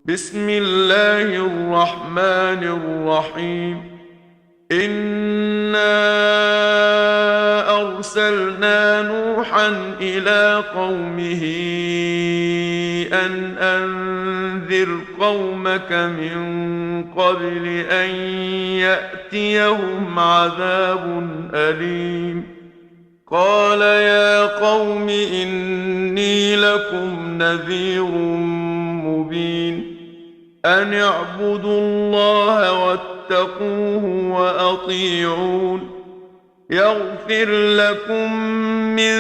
بسم الله الرحمن الرحيم. إنا أرسلنا نوحا إلى قومه أن أنذر قومك من قبل أن يأتيهم عذاب أليم. قال يا قوم إني لكم نذير مبين. أن اعبدوا الله واتقوه وأطيعون. يغفر لكم من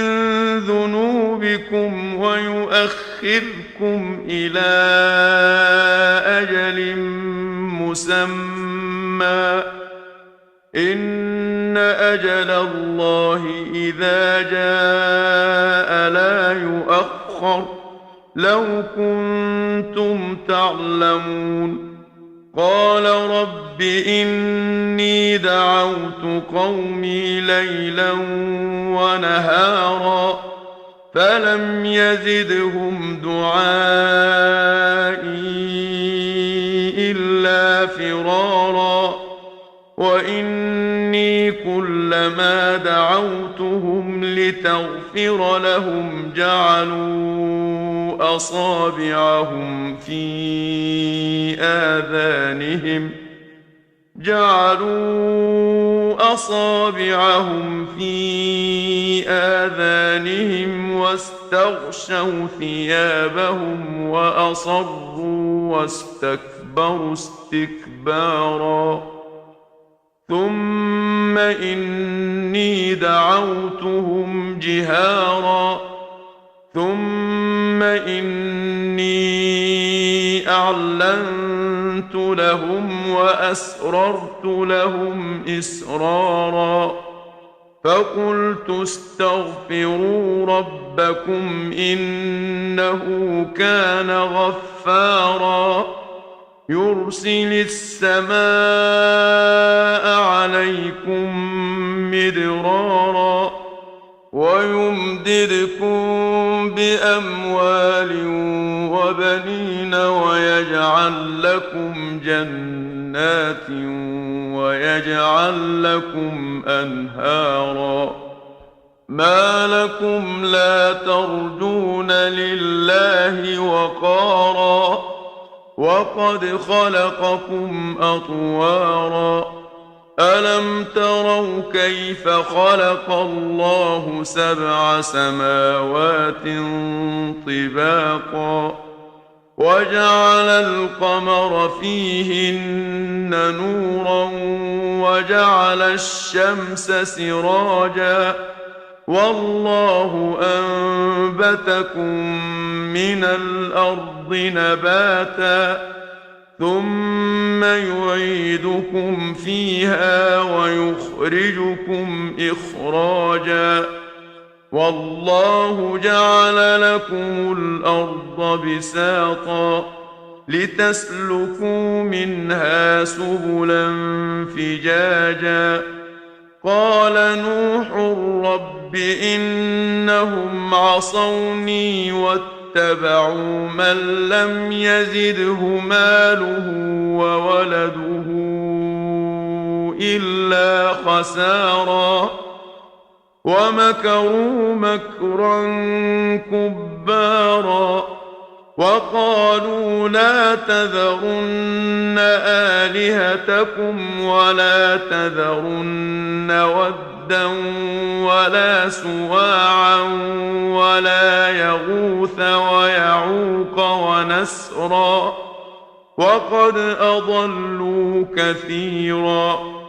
ذنوبكم ويؤخركم إلى أجل مسمى. إن أجل الله إذا جاء لا يؤخر. لو كنتم تعلمون. قال رب إني دعوت قومي ليلا ونهارا فلم يزدهم دعائي إلا فرارا. وإني كلما دعوتهم لتغفر لهم جعلوا أصابعهم في آذانهم واستغشوا ثيابهم وأصروا واستكبروا استكبارا. ثم إني دعوتهم جهارا ثم إني أعلنت لهم وأسررت لهم إسرارا. فقلت استغفروا ربكم إنه كان غفارا. يرسل السماء عليكم مدرارا ويمددكم بأموال وبنين ويجعل لكم جنات ويجعل لكم أنهارا. ما لكم لا ترجون لله وقارا وقد خلقكم أطوارا. ألم تروا كيف خلق الله 7 سماوات طباقا وجعل القمر فيهن نورا وجعل الشمس سراجا والله أنبتكم من الأرض نباتا ثم يعيدكم فيها ويخرجكم إخراجا. والله جعل لكم الأرض بساطا لتسلكوا منها سبلا فجاجا. قال نوح رب إنهم عصوني واتبعوا من لم يزده ماله وولده إلا خسارا. ومكروا مكرا كبارا وقالوا لا تذرن آلهتكم ولا تذرن ودا ولا سواعا ولا يغوث ويعوق ونسرا وقد أضلوا كثيرا.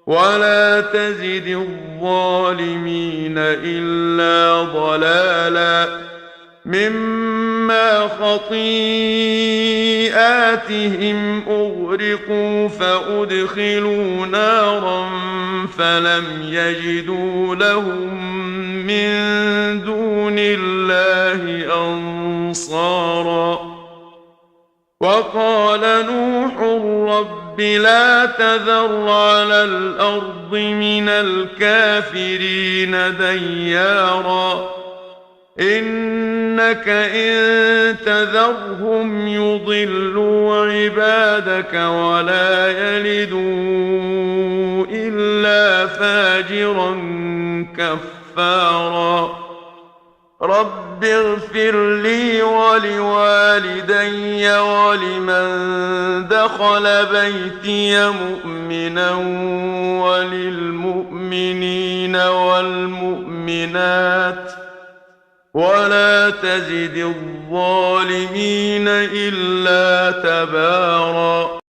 ولا تزد الظالمين إلا ضلالا مما خطيئاتهم أغرقوا فأدخلوا نارا فلم يجدوا لهم من دون الله أنصارا. وقال نوح رب لا تذر على الأرض من الكافرين ديارا إنك إن تذرهم يضلوا عبادك ولا يلدوا إلا فاجرا كفارا رب اغفر لي ولوالدي ولمن دخل بيتي مؤمنا وللمؤمنين والمؤمنات ولا تزد الظالمين إلا تباراً